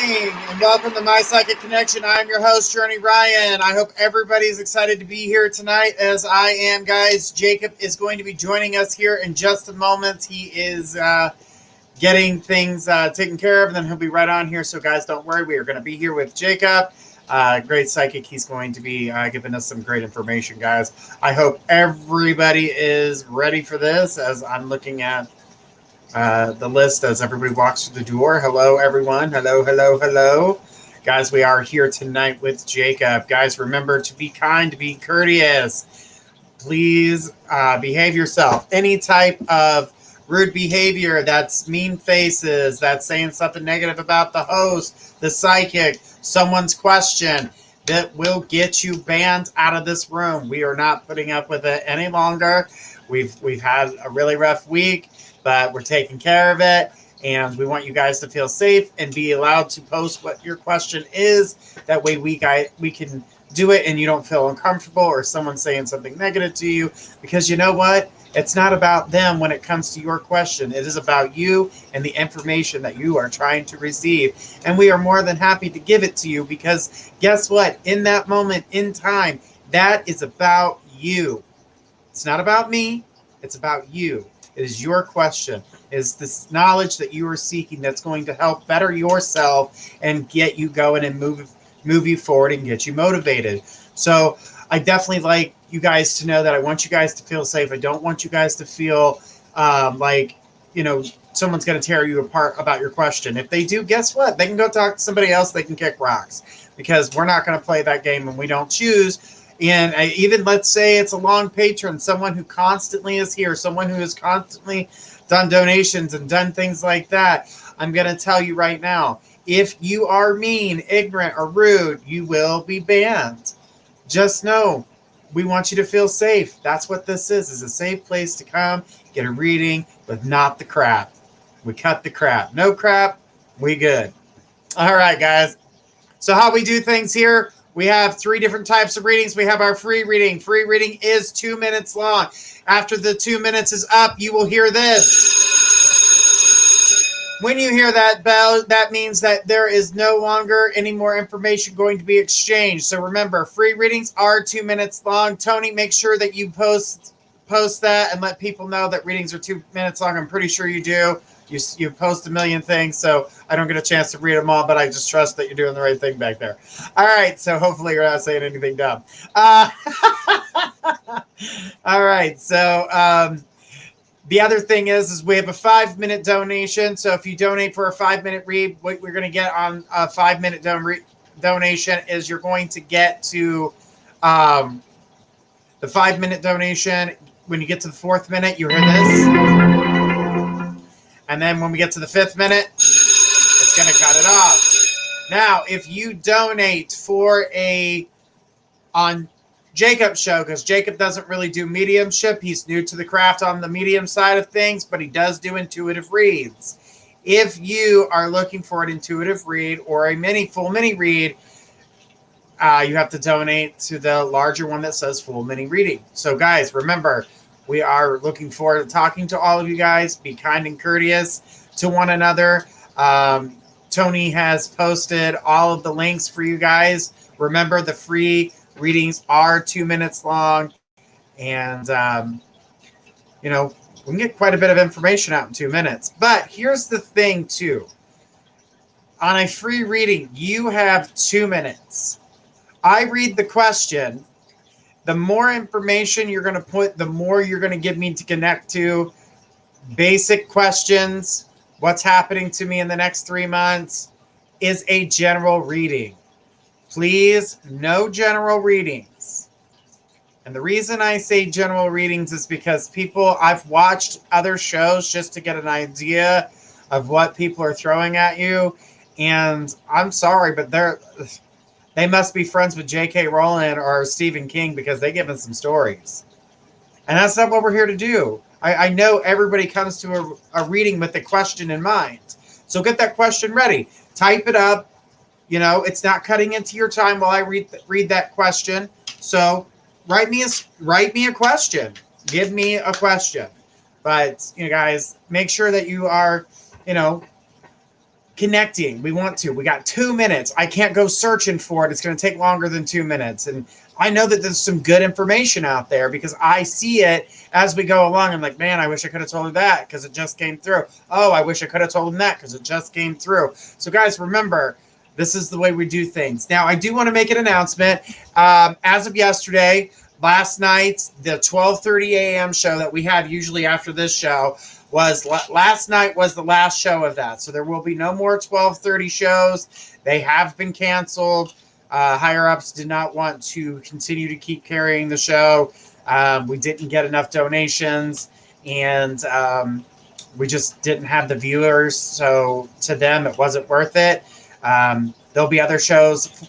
morning, and welcome to My Psychic Connection. I'm your host, Journey Ryan. I hope everybody's excited to be here tonight, as I am, guys. Jacob is going to be joining us here in just a moment. He is getting things taken care of, and then he'll be right on here. So, guys, don't worry. We are going to be here with Jacob. Great psychic. He's going to be giving us some great information, guys. I hope everybody is ready for this, as I'm looking at the list as everybody walks through the door. Hello, everyone. Hello, hello, hello. Guys, we are here tonight with Jacob. Guys, remember to be kind, to be courteous. Please behave yourself. Any type of rude behavior, that's mean faces, that's saying something negative about the host, the psychic, someone's question, that will get you banned out of this room. We are not putting up with it any longer. We've had a really rough week, but we're taking care of it, and we want you guys to feel safe and be allowed to post what your question is. That way we can do it and you don't feel uncomfortable or someone saying something negative to you, because you know what? It's not about them when it comes to your question. It is about you and the information that you are trying to receive. And we are more than happy to give it to you, because guess what? In that moment in time, that is about you. It's not about me. It's about you. It is your question. It is this knowledge that you are seeking that's going to help better yourself and get you going and move you forward and get you motivated. So I definitely like you guys to know that I want you guys to feel safe. I don't want you guys to feel like, someone's going to tear you apart about your question. If they do, guess what? They can go talk to somebody else. They can kick rocks, because we're not going to play that game, and we don't choose. And even let's say it's a long patron, someone who constantly is here, someone who has constantly done donations and done things like that. I'm going to tell you right now, if you are mean, ignorant, or rude, you will be banned. Just know, we want you to feel safe. That's what this is a safe place to come, get a reading, but not the crap. We cut the crap. No crap, we good. All right, guys. So how we do things here, we have 3 different types of readings. We have our free reading. Free reading is 2 minutes long. After the 2 minutes is up, you will hear this. When you hear that bell, that means that there is no longer any more information going to be exchanged. So remember, free readings are 2 minutes long. Tony, make sure that you post that and let people know that readings are 2 minutes long. I'm pretty sure you do. You post a million things, so I don't get a chance to read them all, but I just trust that you're doing the right thing back there. All right, so hopefully you're not saying anything dumb. All right, so the other thing is we have a 5-minute donation. So if you donate for a 5-minute read, what we're going to get on a 5-minute donation is you're going to get to the 5-minute donation. When you get to the 4th minute, you hear this. And then when we get to the 5th minute, it's going to cut it off. Now, if you donate for on Jacob's show, because Jacob doesn't really do mediumship. He's new to the craft on the medium side of things, but he does do intuitive reads. If you are looking for an intuitive read or a full mini read, you have to donate to the larger one that says full mini reading. So guys, remember, we are looking forward to talking to all of you guys. Be kind and courteous to one another. Tony has posted all of the links for you guys. Remember, the free readings are 2 minutes long. And, we can get quite a bit of information out in 2 minutes. But here's the thing, too. On a free reading, you have 2 minutes. I read the question. The more information you're going to put, the more you're going to give me to connect to. Basic questions, what's happening to me in the next 3 months, is a general reading. Please, no general readings. And the reason I say general readings is because I've watched other shows just to get an idea of what people are throwing at you. And I'm sorry, but they must be friends with J.K. Rowling or Stephen King, because they give us some stories. And that's not what we're here to do. I know everybody comes to a reading with a question in mind. So get that question ready. Type it up. It's not cutting into your time while I read that question. So write me a question. Give me a question. But, guys, make sure that you are, connecting. We want to. We got 2 minutes. I can't go searching for it. It's going to take longer than 2 minutes. And I know that there's some good information out there because I see it as we go along. I'm like, man, I wish I could have told her that because it just came through. Oh, I wish I could have told him that because it just came through. So guys, remember, this is the way we do things. Now, I do want to make an announcement. As of yesterday, last night, the 12:30 a.m. show that we have usually after this show was last night was the last show of that. So there will be no more 12:30 shows. They have been canceled. Higher ups did not want to continue to keep carrying the show. We didn't get enough donations, and we just didn't have the viewers. So to them, it wasn't worth it. There'll be other shows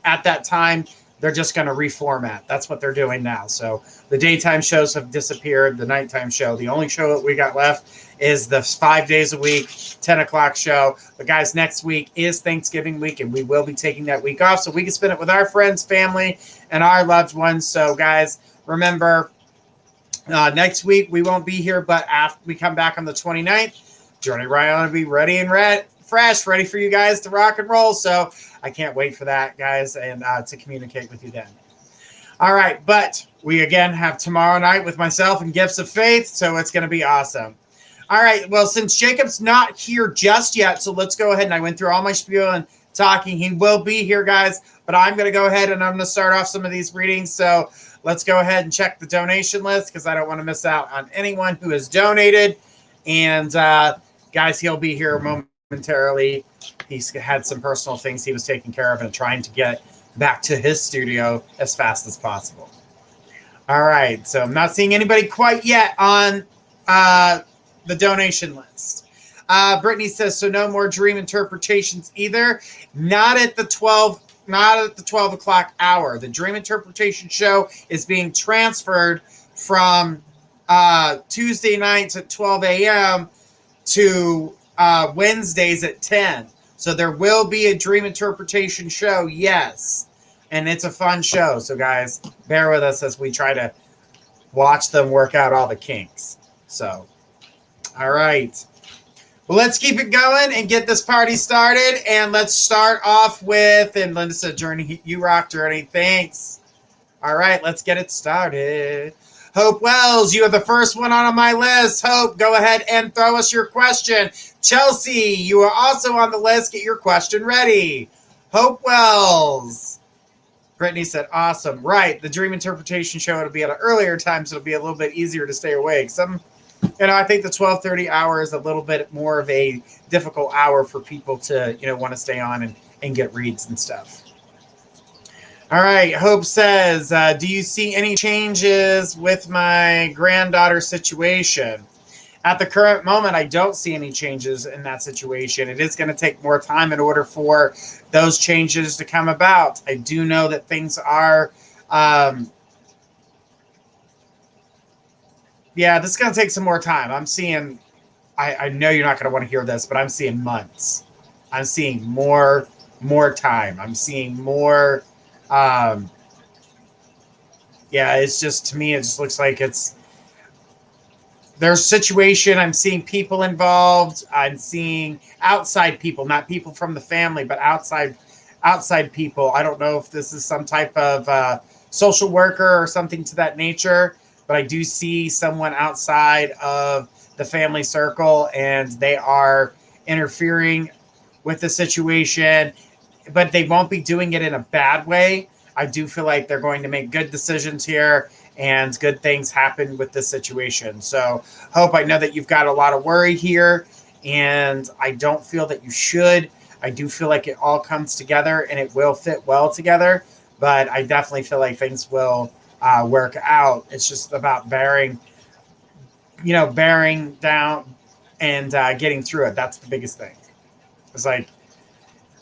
at that time. They're just going to reformat. That's what they're doing now. So the daytime shows have disappeared. The nighttime show, the only show that we got left is the 5 days a week, 10 o'clock show. But guys, next week is Thanksgiving week, and we will be taking that week off so we can spend it with our friends, family, and our loved ones. So guys, remember, next week we won't be here, but after we come back on the 29th, Journey Ryan will be ready and fresh, ready for you guys to rock and roll. So I can't wait for that, guys, and to communicate with you then. All right, but we again have tomorrow night with myself and Gifts of Faith, so it's going to be awesome. All right, well, since Jacob's not here just yet, so let's go ahead, and I went through all my spiel and talking. He will be here, guys, but I'm going to go ahead and I'm going to start off some of these readings. So let's go ahead and check the donation list because I don't want to miss out on anyone who has donated. And guys, he'll be here momentarily. He's had some personal things he was taking care of and trying to get back to his studio as fast as possible. All right, so I'm not seeing anybody quite yet on the donation list. Brittany says, so no more dream interpretations either. Not at the 12 o'clock hour. The dream interpretation show is being transferred from Tuesday nights at 12 a.m. to Wednesdays at 10. So there will be a dream interpretation show, yes. And it's a fun show. So guys, bear with us as we try to watch them work out all the kinks. So, all right. Well, let's keep it going and get this party started. And let's start off with, and Linda said, Journey, you rock, Journey. Thanks. All right, let's get it started. Hope Wells, you are the first one on my list. Hope, go ahead and throw us your question. Chelsea, you are also on the list. Get your question ready. Hope Wells. Brittany said, awesome. Right, the dream interpretation show, it'll be at an earlier time, so it'll be a little bit easier to stay awake. I think the 12:30 hour is a little bit more of a difficult hour for people to, want to stay on and get reads and stuff. All right, Hope says, do you see any changes with my granddaughter situation? At the current moment, I don't see any changes in that situation. It is going to take more time in order for those changes to come about. I do know that things are, this is going to take some more time. I'm seeing, I know you're not going to want to hear this, but I'm seeing months. I'm seeing more time. I'm seeing more, it's just, to me, it just looks like there's a situation. I'm seeing people involved. I'm seeing outside people, not people from the family, but outside people. I don't know if this is some type of social worker or something to that nature, but I do see someone outside of the family circle, and they are interfering with the situation, but they won't be doing it in a bad way. I do feel like they're going to make good decisions here, and good things happen with this situation. So, Hope, I know that you've got a lot of worry here, and I don't feel that you should. I do feel like it all comes together, and it will fit well together, but I definitely feel like things will work out. It's just about bearing down and getting through it. That's the biggest thing. It's like,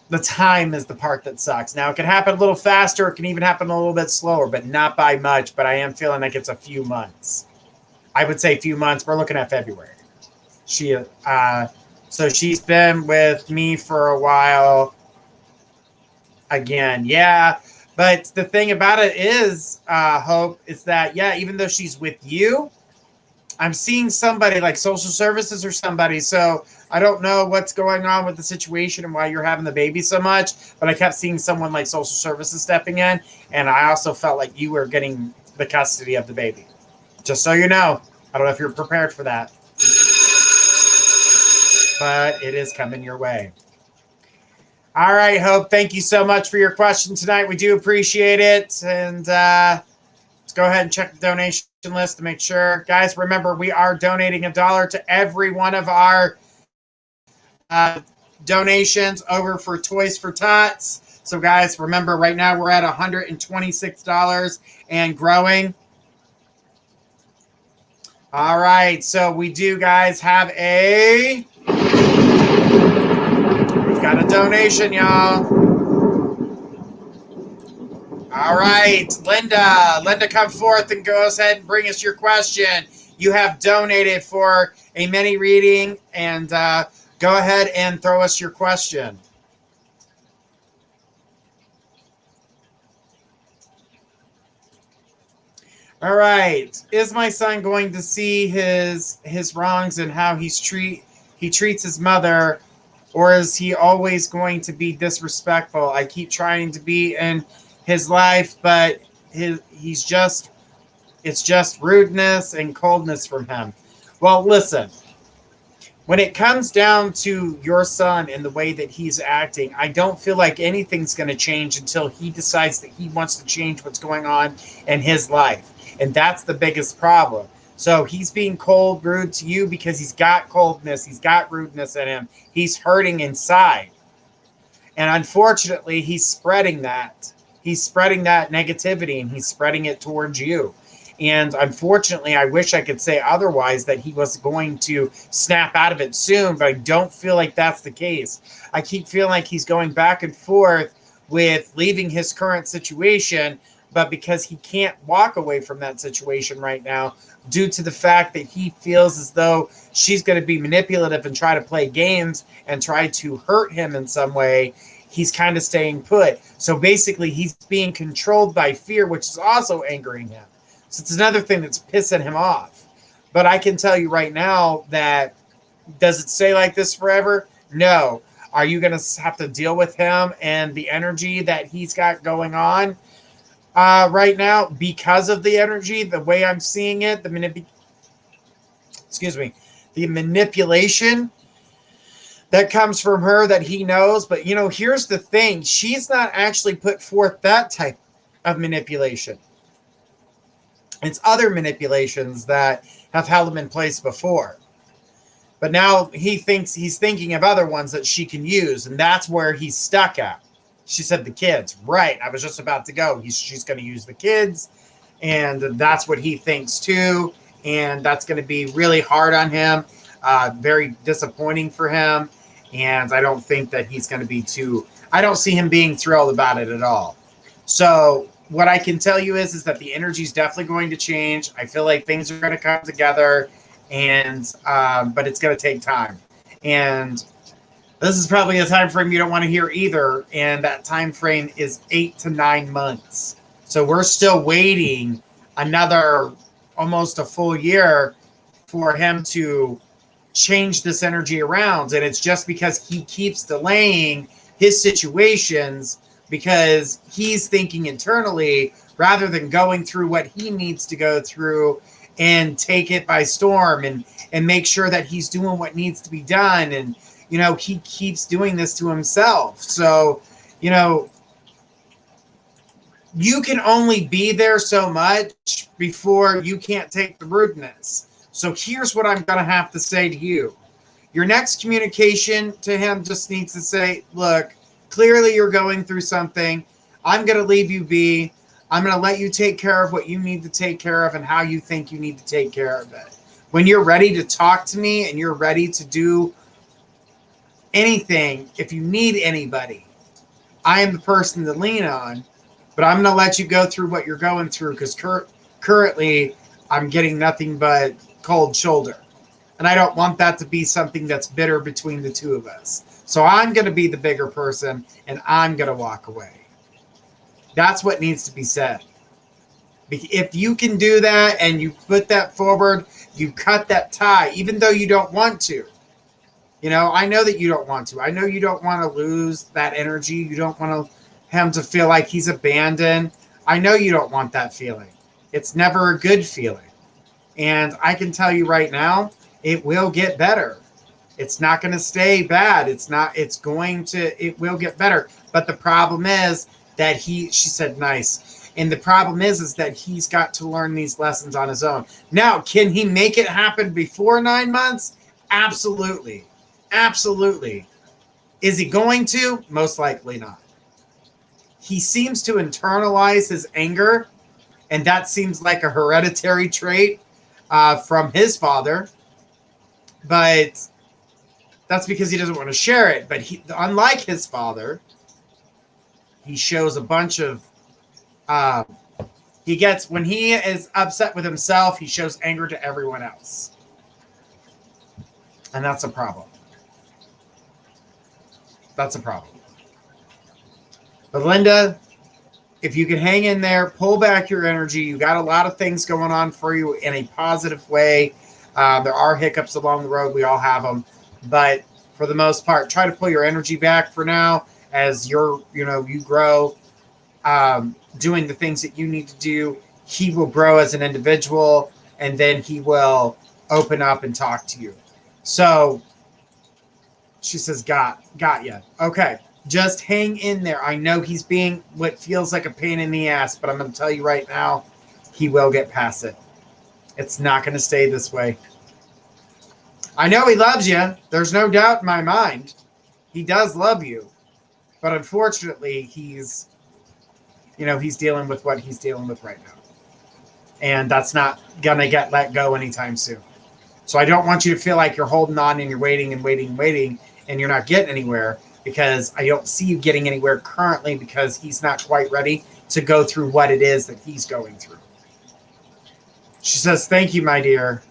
the time is the part that sucks. Now, it can happen a little faster. It can even happen a little bit slower, but not by much. But I am feeling like it's a few months. I would say few months. We're looking at February. So she's been with me for a while. Again, yeah. But the thing about it is, Hope, is that, even though she's with you, I'm seeing somebody like social services or somebody. So I don't know what's going on with the situation and why you're having the baby so much, but I kept seeing someone like social services stepping in. And I also felt like you were getting the custody of the baby. Just so you know, I don't know if you're prepared for that, but it is coming your way. All right, Hope, thank you so much for your question tonight. We do appreciate it. And let's go ahead and check the donation list to make sure. Guys, remember, we are donating $1 to every one of our donations over for Toys for Tots. So, guys, remember, right now we're at $126 and growing. All right, so we do, guys, have we've got a donation, y'all. All right, Linda, come forth and go ahead and bring us your question. You have donated for a mini reading, and go ahead and throw us your question. All right, is my son going to see his wrongs and how he treats his mother, or is he always going to be disrespectful? I keep trying to be in his life, but it's just rudeness and coldness from him. Well, listen, when it comes down to your son and the way that he's acting, I don't feel like anything's going to change until he decides that he wants to change what's going on in his life. And that's the biggest problem. So he's being cold, rude to you because he's got coldness, he's got rudeness in him. He's hurting inside. And unfortunately, he's spreading that. He's spreading that negativity, and he's spreading it towards you. And unfortunately, I wish I could say otherwise, that he was going to snap out of it soon, but I don't feel like that's the case. I keep feeling like he's going back and forth with leaving his current situation, but because he can't walk away from that situation right now, due to the fact that he feels as though she's going to be manipulative and try to play games and try to hurt him in some way, he's kind of staying put. So basically, he's being controlled by fear, which is also angering him. So it's another thing that's pissing him off. But I can tell you right now that, does it stay like this forever? No. Are you going to have to deal with him and the energy that he's got going on right now? Because of the energy, the way I'm seeing it, the manipulation that comes from her that he knows. But, here's the thing. She's not actually put forth that type of manipulation. It's other manipulations that have held him in place before. But now he's thinking of other ones that she can use, and that's where he's stuck at. She said the kids. Right. I was just about to go. She's going to use the kids, and that's what he thinks too. And that's going to be really hard on him, very disappointing for him. And I don't think that he's going to be I don't see him being thrilled about it at all. So what I can tell you is that the energy is definitely going to change. I feel like things are going to come together, and but it's going to take time. And this is probably a time frame you don't want to hear either, and that time frame is 8 to 9 months. So we're still waiting another almost a full year for him to change this energy around. And it's just because he keeps delaying his situations, because he's thinking internally rather than going through what he needs to go through and take it by storm and make sure that he's doing what needs to be done. And, he keeps doing this to himself. So, you can only be there so much before you can't take the rudeness. So here's what I'm going to have to say to you. Your next communication to him just needs to say, look, clearly you're going through something. I'm going to leave you be. I'm going to let you take care of what you need to take care of and how you think you need to take care of it. When you're ready to talk to me and you're ready to do anything, if you need anybody, I am the person to lean on. But I'm going to let you go through what you're going through, because currently I'm getting nothing but cold shoulder. And I don't want that to be something that's bitter between the two of us. So I'm going to be the bigger person, and I'm going to walk away. That's what needs to be said. If you can do that and you put that forward, you cut that tie, even though you don't want to. You know, I know that you don't want to. I know you don't want to lose that energy. You don't want him to feel like he's abandoned. I know you don't want that feeling. It's never a good feeling. And I can tell you right now, it will get better. It's not going to stay bad. It will get better. But the problem is that she said nice. And the problem is that he's got to learn these lessons on his own. Now, can he make it happen before 9 months? Absolutely. Absolutely. Is he going to? Most likely not. He seems to internalize his anger, and that seems like a hereditary trait from his father. But that's because he doesn't want to share it. But unlike his father, he shows a bunch of when he is upset with himself, he shows anger to everyone else. And that's a problem. That's a problem. But Linda, if you can hang in there, pull back your energy. You got a lot of things going on for you in a positive way. There are hiccups along the road. We all have them. But for the most part, try to pull your energy back for now as you grow, doing the things that you need to do. He will grow as an individual, and then he will open up and talk to you. So she says, got ya. Okay, just hang in there. I know he's being what feels like a pain in the ass, but I'm going to tell you right now, he will get past it. It's not going to stay this way. I know he loves you. There's no doubt in my mind. He does love you. But unfortunately, he's dealing with what he's dealing with right now. And that's not going to get let go anytime soon. So I don't want you to feel like you're holding on and you're waiting and waiting and waiting and you're not getting anywhere, because I don't see you getting anywhere currently because he's not quite ready to go through what it is that he's going through. She says, thank you, my dear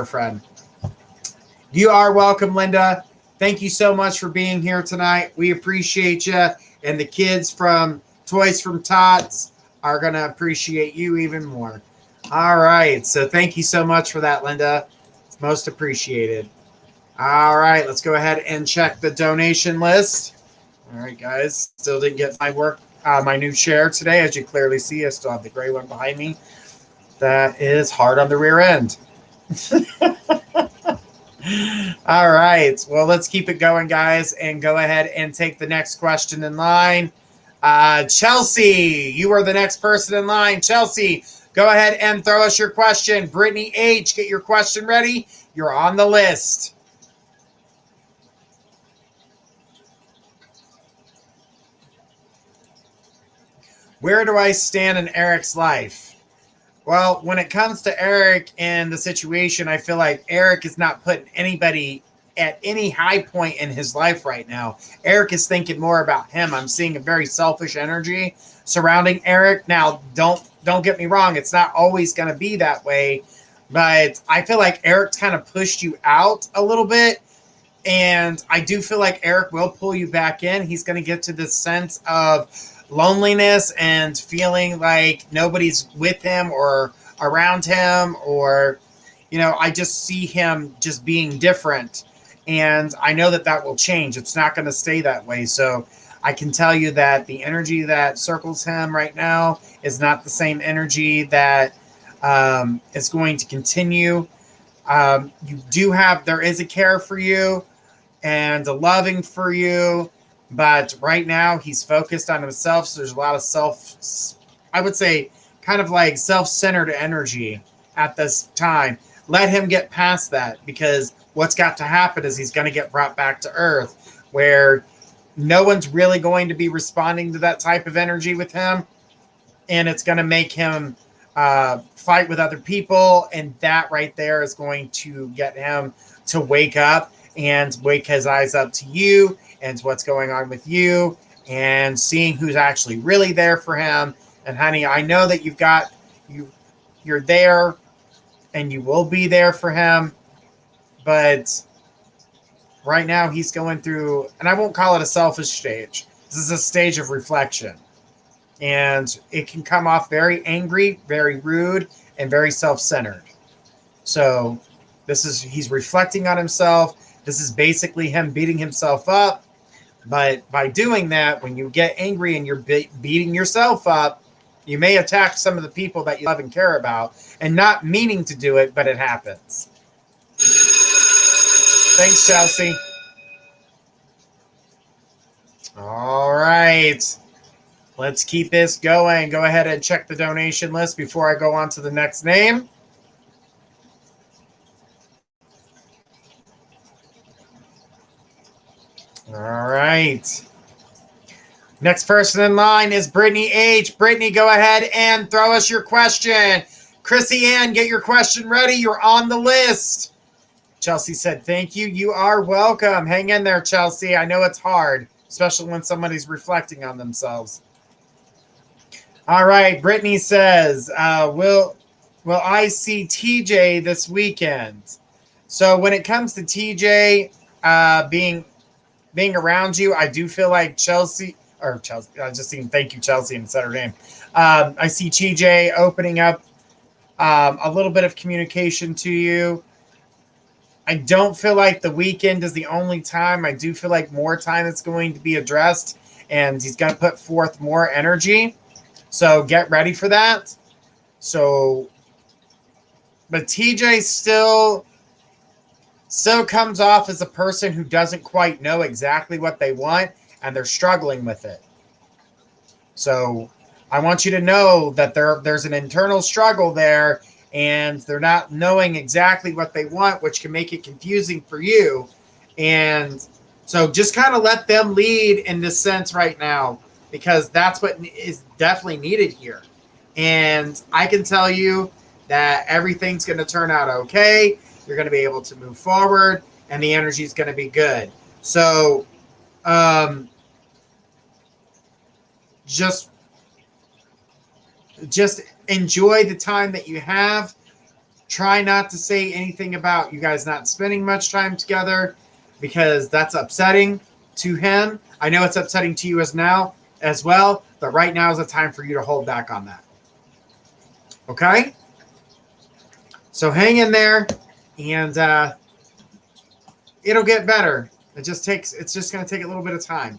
friend. You are welcome, Linda. Thank you so much for being here tonight. We appreciate you. And the kids from Toys from Tots are going to appreciate you even more. All right. So thank you so much for that, Linda. It's most appreciated. All right. Let's go ahead and check the donation list. All right, guys. Still didn't get my new chair today. As you clearly see, I still have the gray one behind me. That is hard on the rear end. All right. Well, let's keep it going, guys, and go ahead and take the next question in line. Chelsea, you are the next person in line. Chelsea, go ahead and throw us your question. Brittany H., get your question ready. You're on the list. Where do I stand in Eric's life? Well, when it comes to Eric and the situation, I feel like Eric is not putting anybody at any high point in his life right now. Eric is thinking more about him. I'm seeing a very selfish energy surrounding Eric. Now, don't get me wrong. It's not always going to be that way, but I feel like Eric's kind of pushed you out a little bit. And I do feel like Eric will pull you back in. He's going to get to this sense of loneliness and feeling like nobody's with him or around him, or, I just see him just being different. And I know that will change. It's not going to stay that way. So I can tell you that the energy that circles him right now is not the same energy that is going to continue. There is a care for you and a loving for you. But right now, he's focused on himself. So there's a lot of I would say, kind of like self-centered energy at this time. Let him get past that, because what's got to happen is he's going to get brought back to earth, where no one's really going to be responding to that type of energy with him. And it's going to make him fight with other people. And that right there is going to get him to wake up and wake his eyes up to you and what's going on with you, and seeing who's actually really there for him. And honey, I know that you're there and you will be there for him. But right now he's going through, and I won't call it a selfish stage. This is a stage of reflection. And it can come off very angry, very rude, and very self-centered. So he's reflecting on himself. This is basically him beating himself up. But by doing that, when you get angry and you're beating yourself up, you may attack some of the people that you love and care about, and not meaning to do it, but it happens. Thanks, Chelsea. All right. Let's keep this going. Go ahead and check the donation list before I go on to the next name. All right. Next person in line is Brittany H. Brittany, go ahead and throw us your question. Chrissy Ann, get your question ready. You're on the list. Chelsea said, thank you. You are welcome. Hang in there, Chelsea. I know it's hard, especially when somebody's reflecting on themselves. All right. Brittany says, will I see TJ this weekend? So when it comes to TJ being around you, I do feel like Chelsea, I just seen thank you, Chelsea, and said her name. I see TJ opening up a little bit of communication to you. I don't feel like the weekend is the only time. I do feel like more time is going to be addressed, and he's going to put forth more energy. So get ready for that. So, but TJ still comes off as a person who doesn't quite know exactly what they want, and they're struggling with it. So I want you to know that there's an internal struggle there, and they're not knowing exactly what they want, which can make it confusing for you. And so just kind of let them lead in this sense right now, because that's what is definitely needed here. And I can tell you that everything's going to turn out okay. You're going to be able to move forward, and the energy is going to be good. So just enjoy the time that you have. Try not to say anything about you guys not spending much time together, because that's upsetting to him. I know it's upsetting to you as well, but right now is the time for you to hold back on that. Okay? So hang in there, and it'll get better. It's just going to take a little bit of time.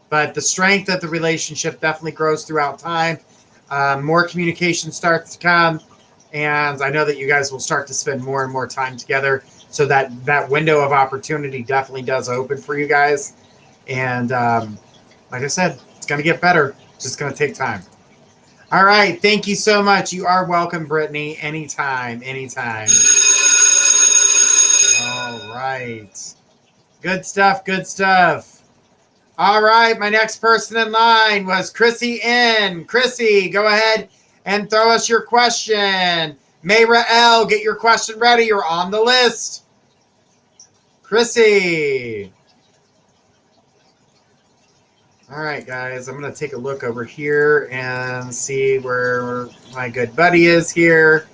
But the strength of the relationship definitely grows throughout time. More communication starts to come, and I know that you guys will start to spend more and more time together, so that window of opportunity definitely does open for you guys. And like I said, it's going to get better. It's just going to take time. All right. Thank you so much. You are welcome, Brittany. Anytime. All right. Good stuff. All right. My next person in line was Chrissy N. Chrissy, go ahead and throw us your question. Mayra L., get your question ready. You're on the list. Chrissy. All right, guys. I'm going to take a look over here and see where my good buddy is here.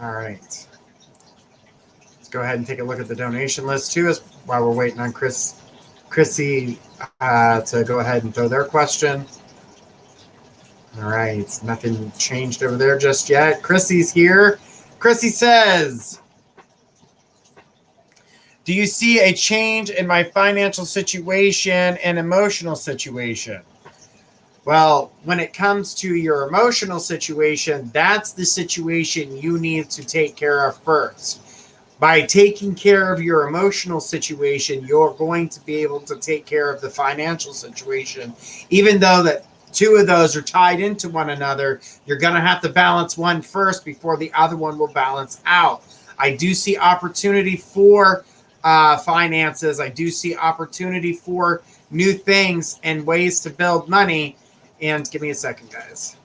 All right. Let's go ahead and take a look at the donation list, too, while we're waiting on Chrissy to go ahead and throw their question. All right. Nothing changed over there just yet. Chrissy's here. Chrissy says, do you see a change in my financial situation and emotional situation? Well, when it comes to your emotional situation, that's the situation you need to take care of first. By taking care of your emotional situation, you're going to be able to take care of the financial situation. Even though that two of those are tied into one another, you're going to have to balance one first before the other one will balance out. I do see opportunity for finances. I do see opportunity for new things and ways to build money. And give me a second, guys.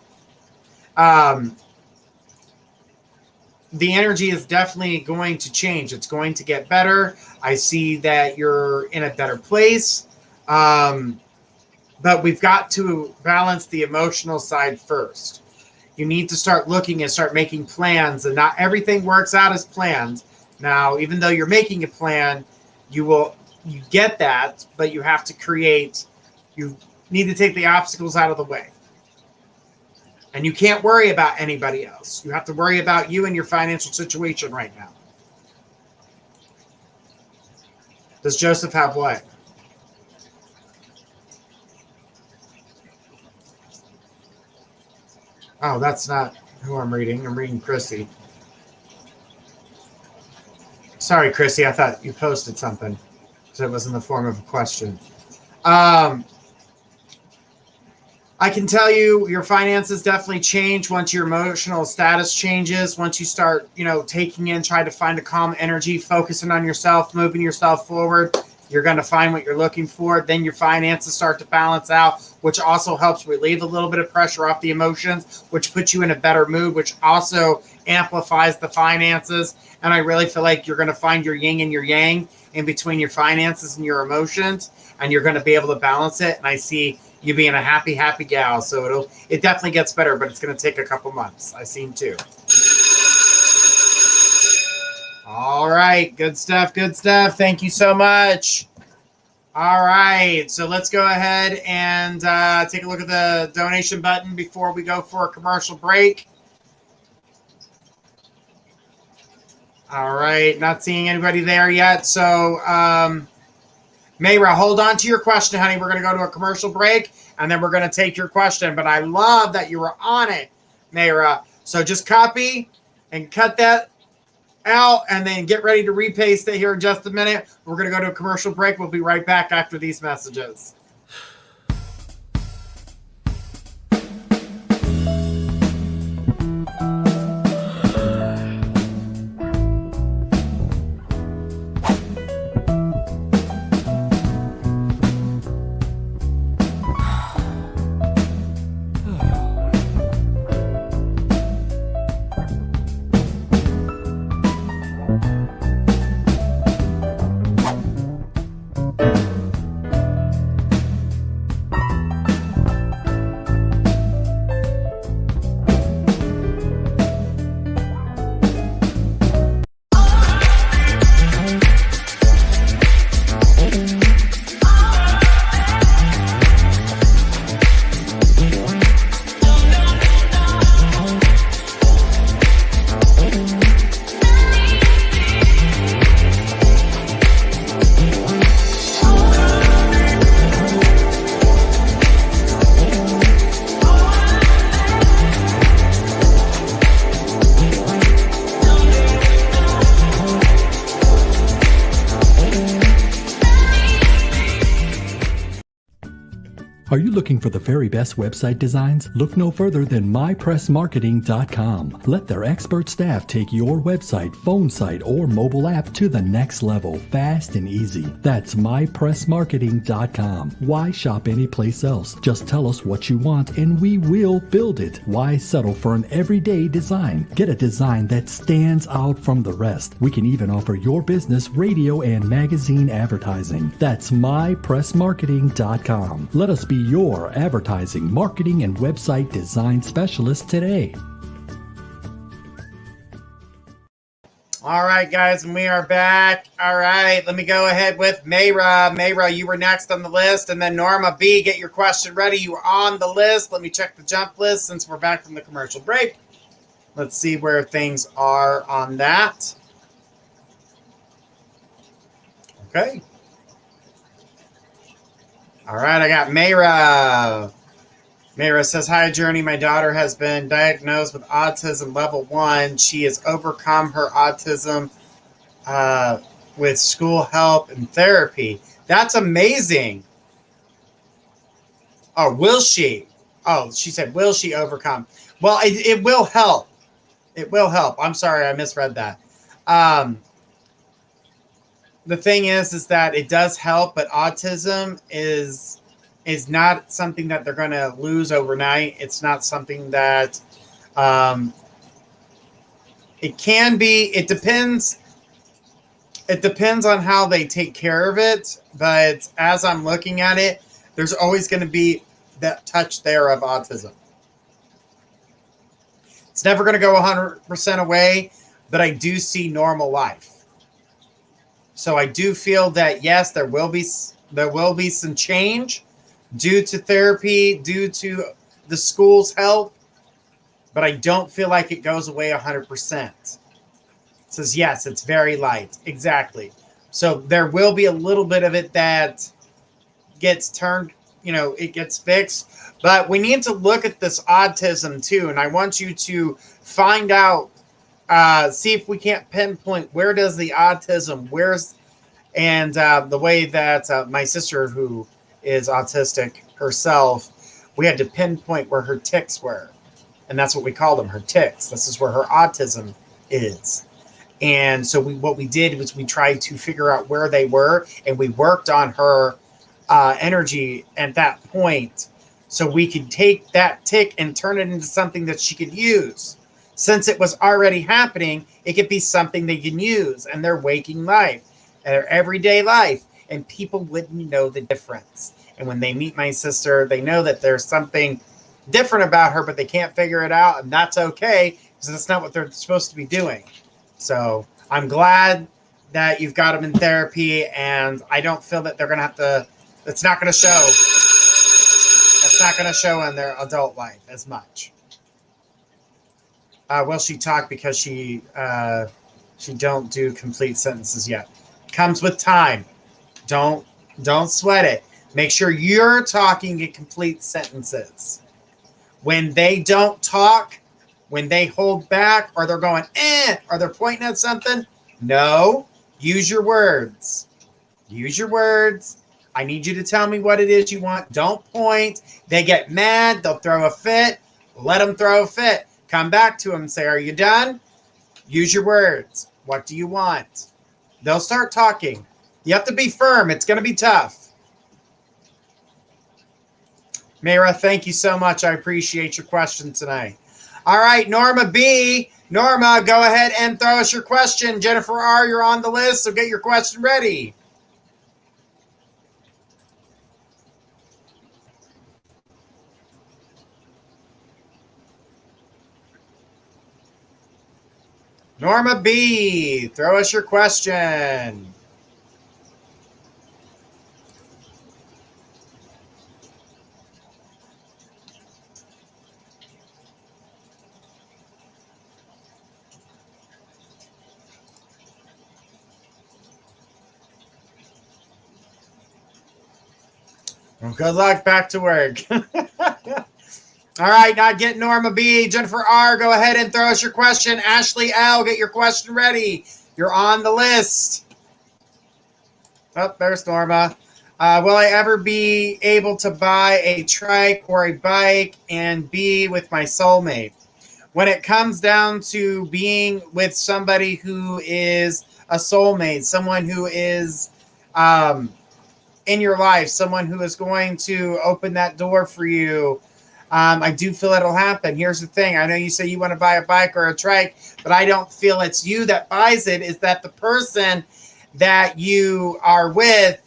The energy is definitely going to change. It's going to get better. I see that you're in a better place. But we've got to balance the emotional side first. You need to start looking and start making plans, and not everything works out as planned. Now, even though you're making a plan, you get that, but you have to create, you need to take the obstacles out of the way. And you can't worry about anybody else. You have to worry about you and your financial situation right now. Does Joseph have what? Oh, that's not who I'm reading. I'm reading Chrissy. Sorry, Chrissy. I thought you posted something. So it was in the form of a question. I can tell you your finances definitely change once your emotional status changes. Once you start, taking in, trying to find a calm energy, focusing on yourself, moving yourself forward, you're going to find what you're looking for. Then your finances start to balance out, which also helps relieve a little bit of pressure off the emotions, which puts you in a better mood, which also amplifies the finances. And I really feel like you're going to find your yin and your yang in between your finances and your emotions, and you're going to be able to balance it. And I see you being a happy gal. So it definitely gets better, but it's going to take a couple months. I seem to. All right. Good stuff. Thank you so much. All right. So let's go ahead and take a look at the donation button before we go for a commercial break. All right. Not seeing anybody there yet. So, Mayra, hold on to your question, honey. We're going to go to a commercial break, and then we're going to take your question. But I love that you were on it, Mayra. So just copy and cut that out, and then get ready to repaste it here in just a minute. We're going to go to a commercial break. We'll be right back after these messages. Are you looking for the very best website designs? Look no further than mypressmarketing.com. Let their expert staff take your website, phone site, or mobile app to the next level, fast and easy. That's mypressmarketing.com. Why shop anyplace else? Just tell us what you want and we will build it. Why settle for an everyday design? Get a design that stands out from the rest. We can even offer your business radio and magazine advertising. That's mypressmarketing.com. Let us be your advertising, marketing, and website design specialist today. All right, guys, and we are back. All right, let me go ahead with Mayra. Mayra, you were next on the list, and then Norma B, get your question ready. You are on the list. Let me check the jump list since we're back from the commercial break. Let's see where things are on that. Okay. All right, I got Mayra. Mayra says, hi, Journey. My daughter has been diagnosed with autism level 1. She has overcome her autism with school help and therapy. That's amazing. Oh, will she? Oh, she said, will she overcome? Well, it will help. It will help. I'm sorry, I misread that. The thing is that it does help, but autism is not something that they're going to lose overnight. It's not something that it can be. It depends. It depends on how they take care of it. But as I'm looking at it, there's always going to be that touch there of autism. It's never going to go 100% away, but I do see normal life. So I do feel that, yes, there will be some change, due to therapy, due to the school's help, but I don't feel like it goes away 100%. It says, yes, it's very light. Exactly. So there will be a little bit of it that gets turned, it gets fixed. But we need to look at this autism too. And I want you to find out, see if we can't pinpoint where does the autism, and the way that my sister, who is autistic herself, we had to pinpoint where her tics were. And that's what we call them, her tics. This is where her autism is. And so what we did was we tried to figure out where they were, and we worked on her energy at that point so we could take that tic and turn it into something that she could use. Since it was already happening, it could be something they can use in their waking life, their everyday life, and people wouldn't know the difference. And when they meet my sister, they know that there's something different about her, but they can't figure it out, and that's okay, because that's not what they're supposed to be doing. So I'm glad that you've got them in therapy, and I don't feel that they're going to have to, it's not going to show. It's not going to show in their adult life as much. Will she talk because she don't do complete sentences yet? Comes with time. Don't sweat it. Make sure you're talking in complete sentences. When they don't talk, when they hold back, or they're going, or they're pointing at something, no, use your words. Use your words. I need you to tell me what it is you want. Don't point. They get mad. They'll throw a fit. Let them throw a fit. Come back to them and say, are you done? Use your words. What do you want? They'll start talking. You have to be firm. It's going to be tough. Mayra, thank you so much. I appreciate your question tonight. All right, Norma B. Norma, go ahead and throw us your question. Jennifer R., you're on the list, so get your question ready. Norma B., throw us your question. Well, good luck back to work. All right, not getting Norma B. Jennifer R., go ahead and throw us your question. Ashley L., get your question ready. You're on the list. Oh, there's Norma. Will I ever be able to buy a trike or a bike and be with my soulmate? When it comes down to being with somebody who is a soulmate, someone who is in your life, someone who is going to open that door for you, I do feel it'll happen. Here's the thing. I know you say you want to buy a bike or a trike, but I don't feel it's you that buys it. Is that the person that you are with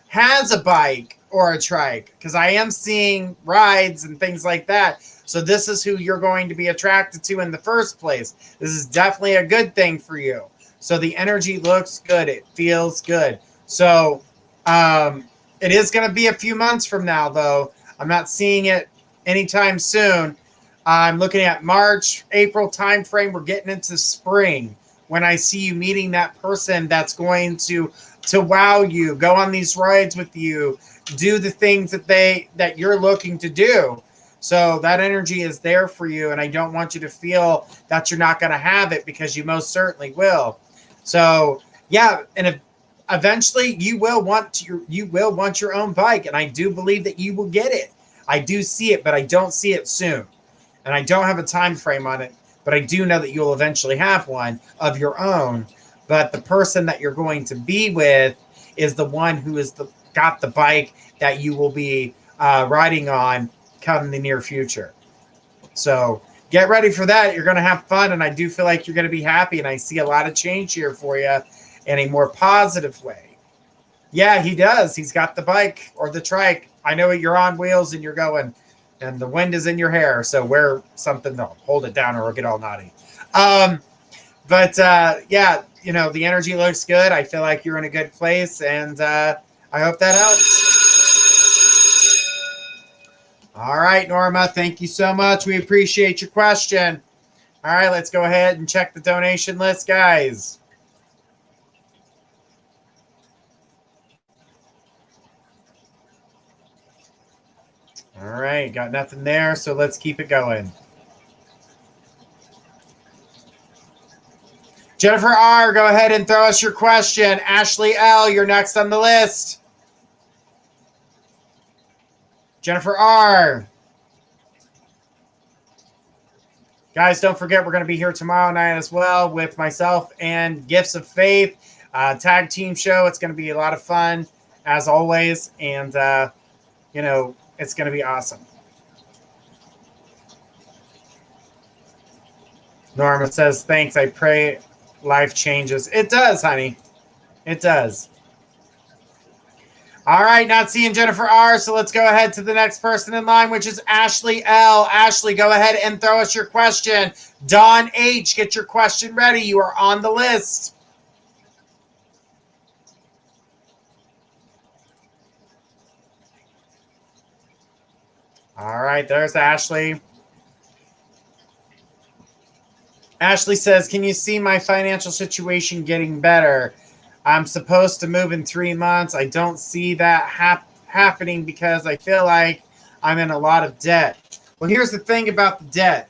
has a bike or a trike? Because I am seeing rides and things like that. So this is who you're going to be attracted to in the first place. This is definitely a good thing for you. So the energy looks good. It feels good. So it is going to be a few months from now, though. I'm not seeing it anytime soon. I'm looking at March, April timeframe. We're getting into spring when I see you meeting that person that's going to wow you, go on these rides with you, do the things that you're looking to do. So that energy is there for you, and I don't want you to feel that you're not going to have it, because you most certainly will. So yeah, and eventually you will want your own bike, and I do believe that you will get it. I do see it, but I don't see it soon, and I don't have a time frame on it. But I do know that you'll eventually have one of your own. But the person that you're going to be with is the one who is got the bike that you will be riding on come in the near future. So get ready for that. You're going to have fun, and I do feel like you're going to be happy, and I see a lot of change here for you in a more positive way. Yeah, he does. He's got the bike or the trike. I know you're on wheels and you're going, and the wind is in your hair. So wear something to hold it down, or it'll get all naughty. Yeah, the energy looks good. I feel like you're in a good place, and I hope that helps. All right, Norma, thank you so much. We appreciate your question. All right, let's go ahead and check the donation list, guys. All right, got nothing there, so let's keep it going. Jennifer R., go ahead and throw us your question. Ashley L., you're next on the list. Jennifer R. Guys, don't forget, we're going to be here tomorrow night as well with myself and Gifts of Faith, tag team show. It's going to be a lot of fun, as always, and, you know, it's going to be awesome. Norma says, thanks, I pray life changes. It does, honey. It does. All right, not seeing Jennifer R., so let's go ahead to the next person in line, which is Ashley L. Ashley, go ahead and throw us your question. Dawn H., get your question ready. You are on the list. All right, there's Ashley. Ashley says, can you see my financial situation getting better? I'm supposed to move in 3 months. I don't see that happening because I feel like I'm in a lot of debt. Well, here's the thing about the debt.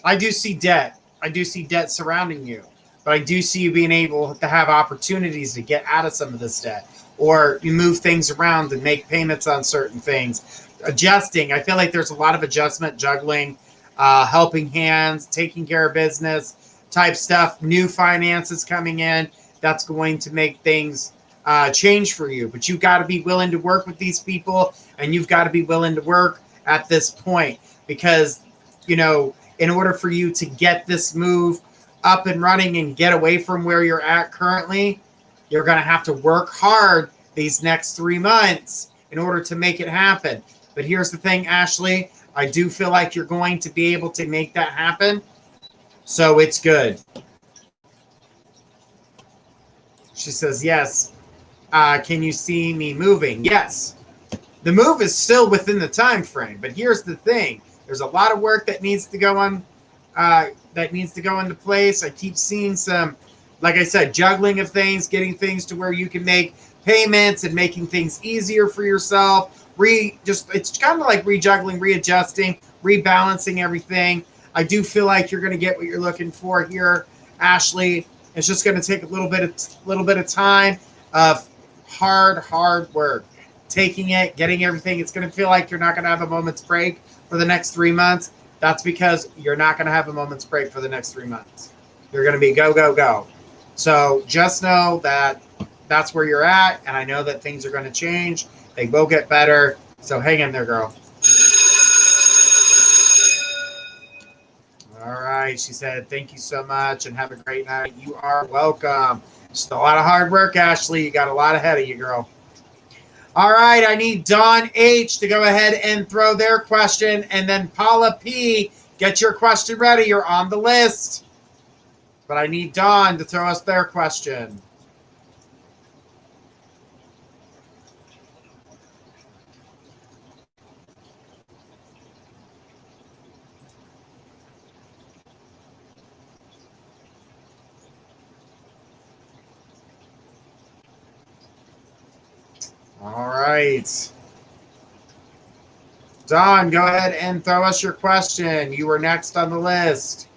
I do see debt. I do see debt surrounding you. But I do see you being able to have opportunities to get out of some of this debt. Or you move things around and make payments on certain things. Adjusting. I feel like there's a lot of adjustment, juggling, helping hands, taking care of business type stuff, new finances coming in. That's going to make things change for you. But you've got to be willing to work with these people, and you've got to be willing to work at this point because, you know, in order for you to get this move up and running and get away from where you're at currently, you're going to have to work hard these next 3 months in order to make it happen. But here's the thing, Ashley, I do feel like you're going to be able to make that happen. So it's good. She says, yes. Can you see me moving? Yes. The move is still within the time frame, but here's the thing. There's a lot of work that needs to go on, that needs to go into place. I keep seeing some, like I said, juggling of things, getting things to where you can make payments and making things easier for yourself. It's kind of like rejuggling, readjusting, rebalancing everything. I do feel like you're going to get what you're looking for here, Ashley. It's just going to take a little bit of time of hard work, taking it, getting everything. It's going to feel like you're not going to have a moment's break for the next 3 months. That's because you're not going to have a moment's break for the next 3 months. You're going to be go, go, go. So just know that that's where you're at, and I know that things are going to change. They will get better. So hang in there, girl. All right, she said, thank you so much and have a great night. You are welcome. Just a lot of hard work, Ashley. You got a lot ahead of you, girl. All right, I need Dawn H to go ahead and throw their question, and then Paula P, get your question ready. You're on the list. But I need Dawn to throw us their question. All right. Dawn, go ahead and throw us your question. You were next on the list.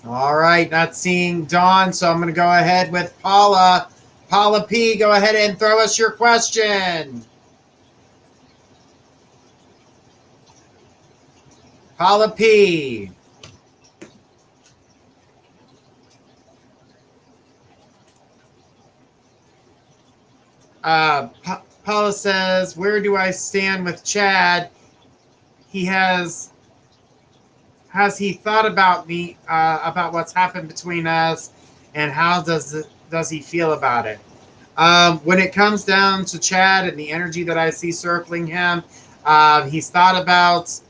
All right, not seeing Dawn, so I'm going to go ahead with Paula. Paula P, go ahead and throw us your question. Paula P. Paula says, where do I stand with Chad? Has he thought about me, about what's happened between us, and how does he feel about it? When it comes down to Chad and the energy that I see circling him, he's thought about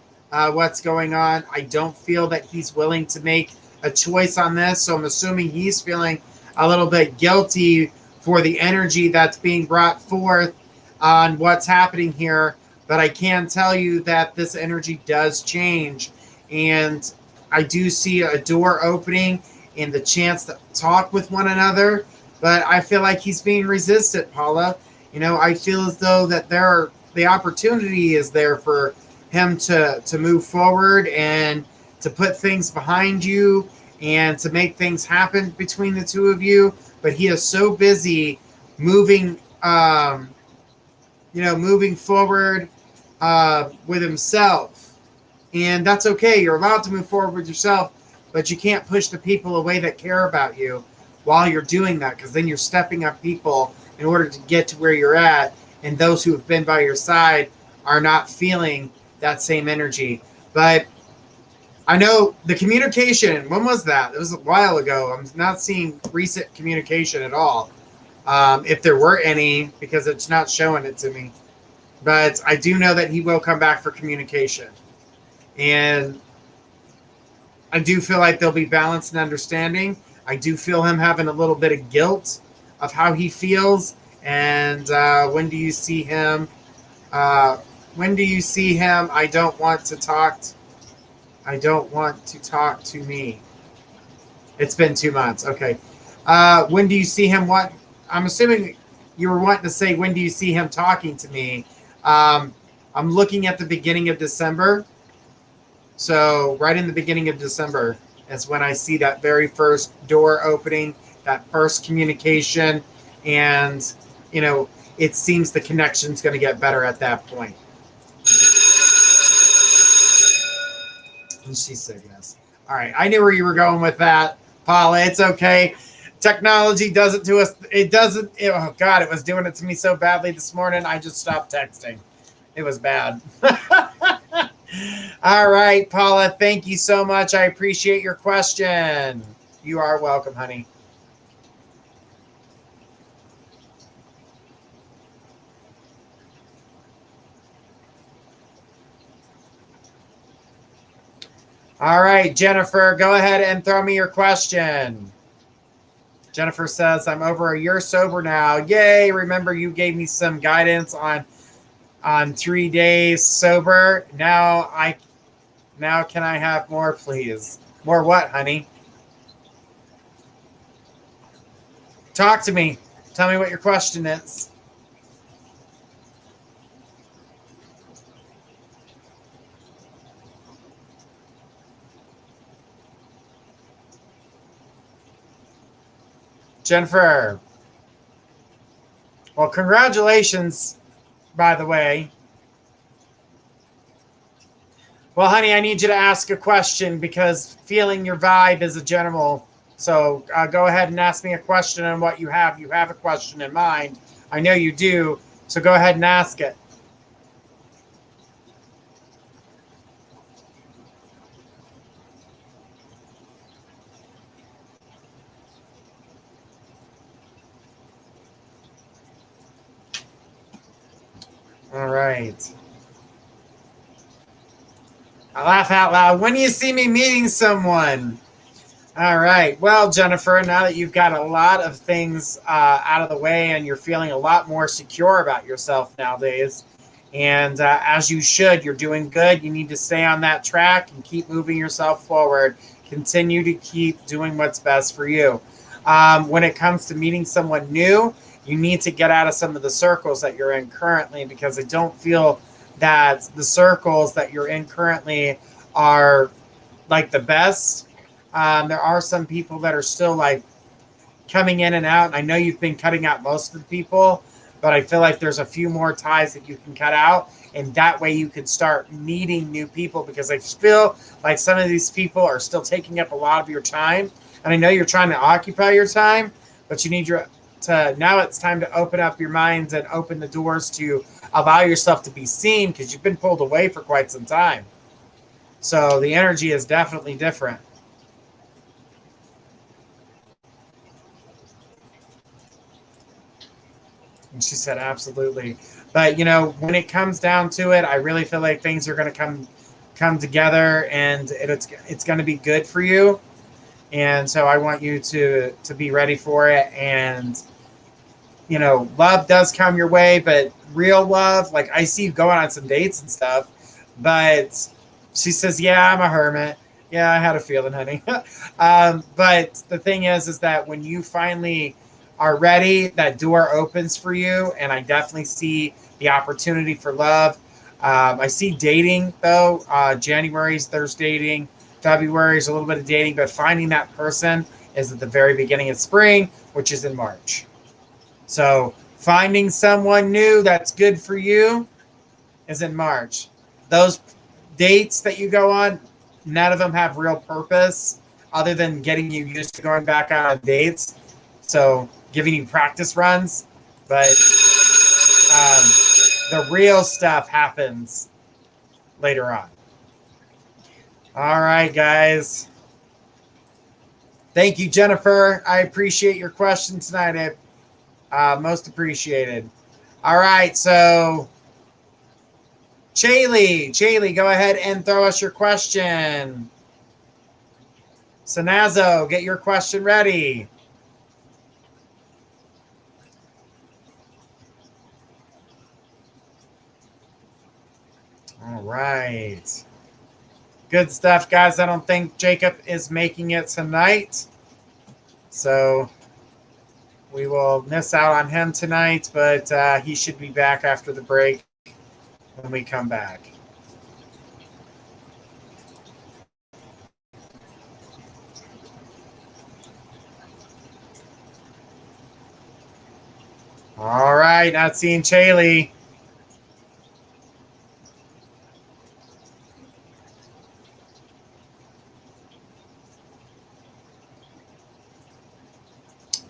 what's going on. I don't feel that he's willing to make a choice on this. So I'm assuming he's feeling a little bit guilty for the energy that's being brought forth on what's happening here. But I can tell you that this energy does change. And I do see a door opening and the chance to talk with one another. But I feel like he's being resistant, Paula. You know, I feel as though that the opportunity is there for him to move forward and to put things behind you and to make things happen between the two of you. But he is so busy moving, moving forward with himself. And that's okay. You're allowed to move forward with yourself, but you can't push the people away that care about you while you're doing that, because then you're stepping up people in order to get to where you're at. And those who have been by your side are not feeling that same energy. But I know the communication, when was that? It was a while ago. I'm not seeing recent communication at all. If there were any, because it's not showing it to me. But I do know that he will come back for communication. And I do feel like there'll be balance and understanding. I do feel him having a little bit of guilt of how he feels. And when do you see him? When do you see him? I don't want to talk to me. It's been 2 months. Okay. When do you see him? What? I'm assuming you were wanting to say, when do you see him talking to me? I'm looking at the beginning of December. So right in the beginning of December is when I see that very first door opening, that first communication. And, you know, it seems the connection's going to get better at that point. And she said yes. All right. I knew where you were going with that, Paula. It's okay. Technology does it to us. It doesn't. Oh, God, it was doing it to me so badly this morning. I just stopped texting. It was bad. All right, Paula. Thank you so much. I appreciate your question. You are welcome, honey. All right, Jennifer, go ahead and throw me your question. Jennifer says, I'm over a year sober now. Yay. Remember, you gave me some guidance on 3 days sober. Now can I have more, please? More what, honey? Talk to me. Tell me what your question is. Jennifer. Well, congratulations, by the way. Well, honey, I need you to ask a question because feeling your vibe is a general. So go ahead and ask me a question on what you have. You have a question in mind. I know you do. So go ahead and ask it. All right. I laugh out loud. When do you see me meeting someone? All right. Well, Jennifer, now that you've got a lot of things out of the way and you're feeling a lot more secure about yourself nowadays, and as you should, you're doing good. You need to stay on that track and keep moving yourself forward. Continue to keep doing what's best for you. When it comes to meeting someone new, you need to get out of some of the circles that you're in currently, because I don't feel that the circles that you're in currently are like the best. There are some people that are still like coming in and out. And I know you've been cutting out most of the people, but I feel like there's a few more ties that you can cut out. And that way you can start meeting new people, because I feel like some of these people are still taking up a lot of your time. And I know you're trying to occupy your time, but you need now it's time to open up your minds and open the doors to allow yourself to be seen, because you've been pulled away for quite some time. So the energy is definitely different. And she said, absolutely. But, you know, when it comes down to it, I really feel like things are going to come together, and it's going to be good for you. And so I want you to be ready for it. And, you know, love does come your way, but real love, like I see you going on some dates and stuff, but she says, yeah, I'm a hermit. Yeah, I had a feeling, honey. But the thing is that when you finally are ready, that door opens for you. And I definitely see the opportunity for love. I see dating, though. January's there's dating. February's a little bit of dating. But finding that person is at the very beginning of spring, which is in March. So finding someone new that's good for you is in March. Those dates that you go on, none of them have real purpose other than getting you used to going back out on dates. So giving you practice runs. But the real stuff happens later on. All right, guys. Thank you, Jennifer. I appreciate your question tonight. Most appreciated. All right, so Chaylee, go ahead and throw us your question. Sanazo, get your question ready. All right. Good stuff, guys. I don't think Jacob is making it tonight. So we will miss out on him tonight, but he should be back after the break when we come back. All right, not seeing Chaylee.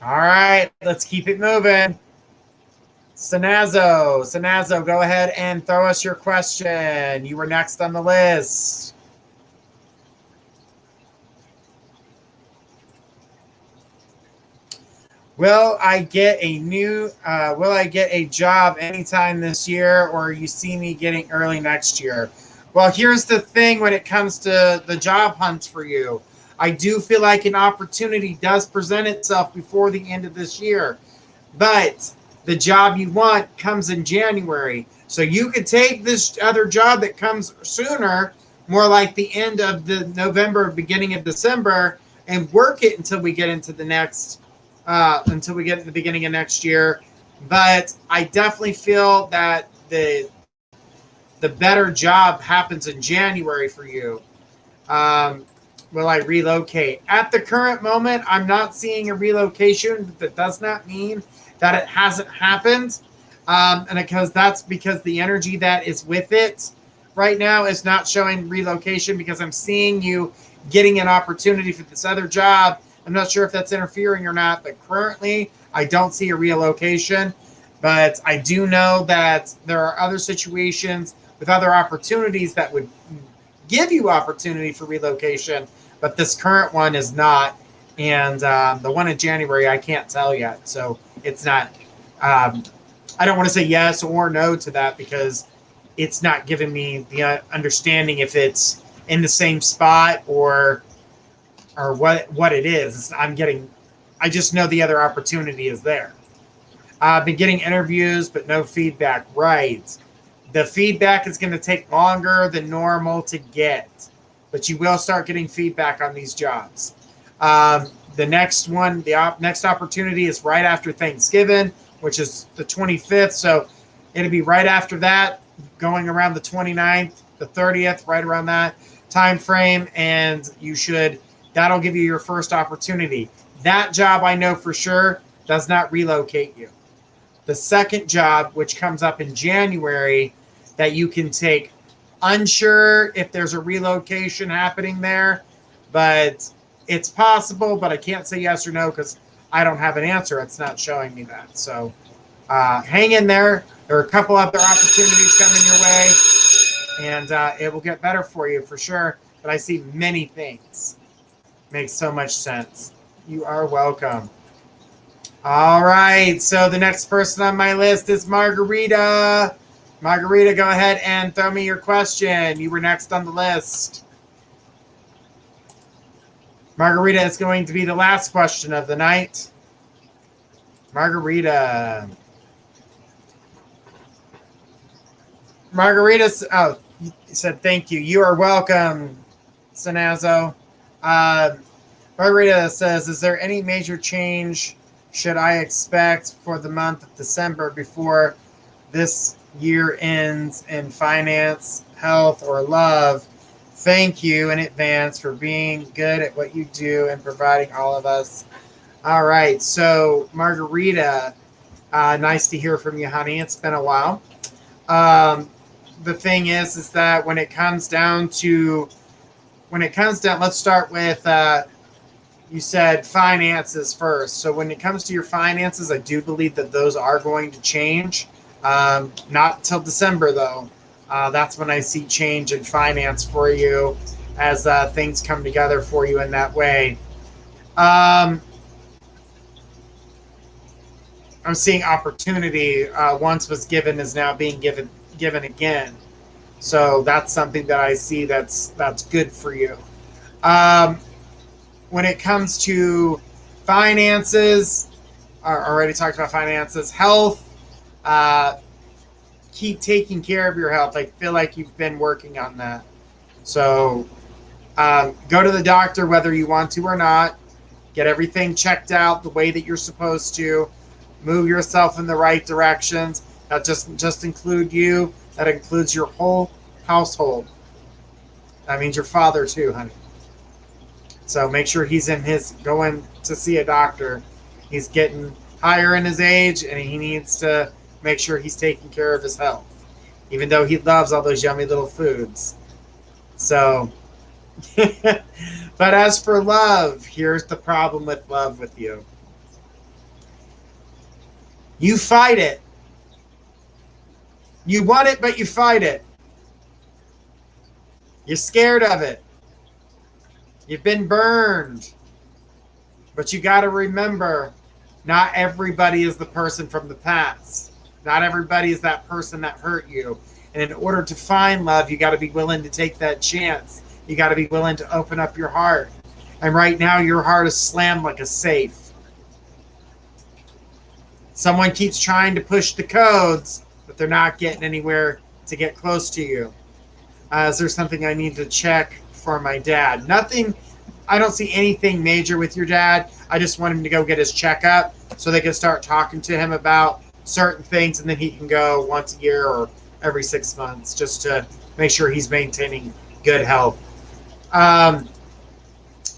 All right, let's keep it moving. Sanazo, go ahead and throw us your question. You were next on the list. Will I get a job anytime this year, or you see me getting early next year? Well, here's the thing when it comes to the job hunts for you. I do feel like an opportunity does present itself before the end of this year, but the job you want comes in January. So you could take this other job that comes sooner, more like the end of the November, beginning of December, and work it until we get into the beginning of next year. But I definitely feel that the better job happens in January for you. Will I relocate? At the current moment, I'm not seeing a relocation. That does not mean that it hasn't happened. And because the energy that is with it right now is not showing relocation, because I'm seeing you getting an opportunity for this other job. I'm not sure if that's interfering or not, but currently I don't see a relocation. But I do know that there are other situations with other opportunities that would give you opportunity for relocation, but this current one is not. And the one in January, I can't tell yet. So it's not, I don't want to say yes or no to that because it's not giving me the understanding if it's in the same spot or what it is. I just know the other opportunity is there. I've been getting interviews, but no feedback. Right. The feedback is going to take longer than normal to get, but you will start getting feedback on these jobs. The next one, the next opportunity is right after Thanksgiving, which is the 25th. So it'll be right after that, going around the 29th, the 30th, right around that time frame. And that'll give you your first opportunity. That job, I know for sure, does not relocate you. The second job, which comes up in January, that you can take, unsure if there's a relocation happening there, but it's possible, but I can't say yes or no because I don't have an answer. It's not showing me that. So hang in there. There are a couple other opportunities coming your way, and it will get better for you for sure. But I see many things. Makes so much sense. You are welcome. All right. So the next person on my list is Margarita. Margarita, go ahead and throw me your question. You were next on the list. Margarita is going to be the last question of the night. Margarita, oh, you said thank you. You are welcome, Sanazo. Margarita says, is there any major change should I expect for the month of December before this year ends in finance, health, or love? Thank you in advance for being good at what you do and providing all of us. All right. So, Margarita, nice to hear from you, honey. It's been a while. The thing is that when it comes down, let's start with, you said finances first. So when it comes to your finances, I do believe that those are going to change. Not till December, though. That's when I see change in finance for you as things come together for you in that way. I'm seeing opportunity once was given is now being given again. So that's something that I see that's good for you. When it comes to finances, I already talked about finances. Health, keep taking care of your health. I feel like you've been working on that. So go to the doctor whether you want to or not. Get everything checked out the way that you're supposed to. Move yourself in the right directions. That just include you. That includes your whole household. That means your father too, honey. So make sure he's going to see a doctor. He's getting higher in his age, and he needs to make sure he's taking care of his health, even though he loves all those yummy little foods. So, but as for love, here's the problem with love with you. You fight it. You want it, but you fight it. You're scared of it. You've been burned. But you got to remember, not everybody is the person from the past. Not everybody is that person that hurt you. And in order to find love, you got to be willing to take that chance. You got to be willing to open up your heart. And right now, your heart is slammed like a safe. Someone keeps trying to push the codes, but they're not getting anywhere to get close to you. Is there something I need to check for my dad? Nothing. I don't see anything major with your dad. I just want him to go get his checkup so they can start talking to him about certain things, and then he can go once a year or every 6 months just to make sure he's maintaining good health.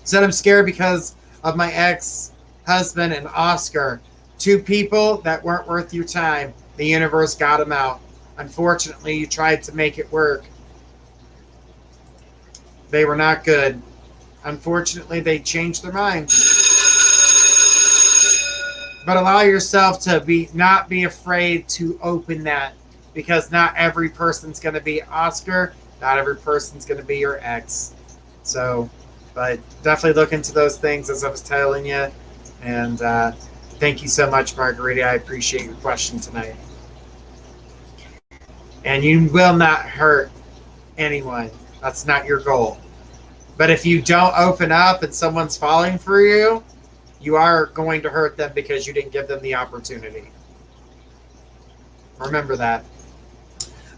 Said I'm scared because of my ex-husband and Oscar. 2 people that weren't worth your time. The universe got them out. Unfortunately, you tried to make it work. They were not good. Unfortunately, they changed their mind. But allow yourself to not be afraid to open that, because not every person's going to be Oscar. Not every person's going to be your ex. So, but definitely look into those things as I was telling you. And thank you so much, Margarita. I appreciate your question tonight. And you will not hurt anyone. That's not your goal. But if you don't open up and someone's falling for you, you are going to hurt them because you didn't give them the opportunity. Remember that.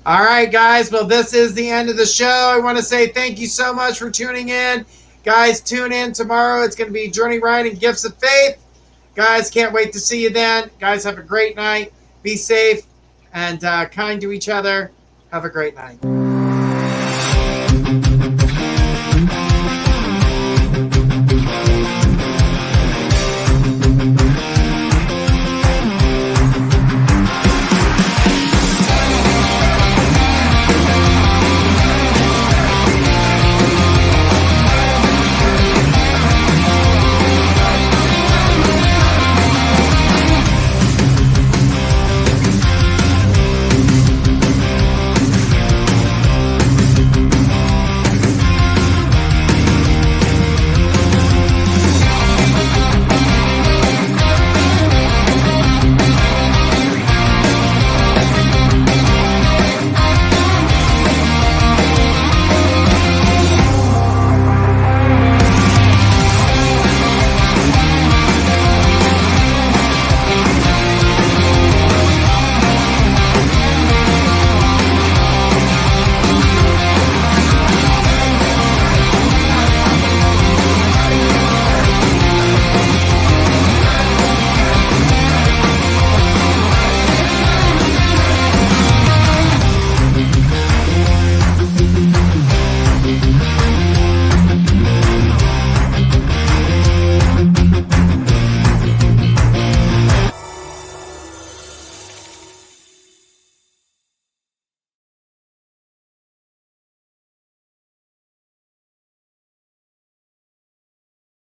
All right, guys. Well, this is the end of the show. I want to say thank you so much for tuning in. Guys, tune in tomorrow. It's going to be Journey Ryan and Gifts of Faith. Guys, can't wait to see you then. Guys, have a great night. Be safe and kind to each other. Have a great night.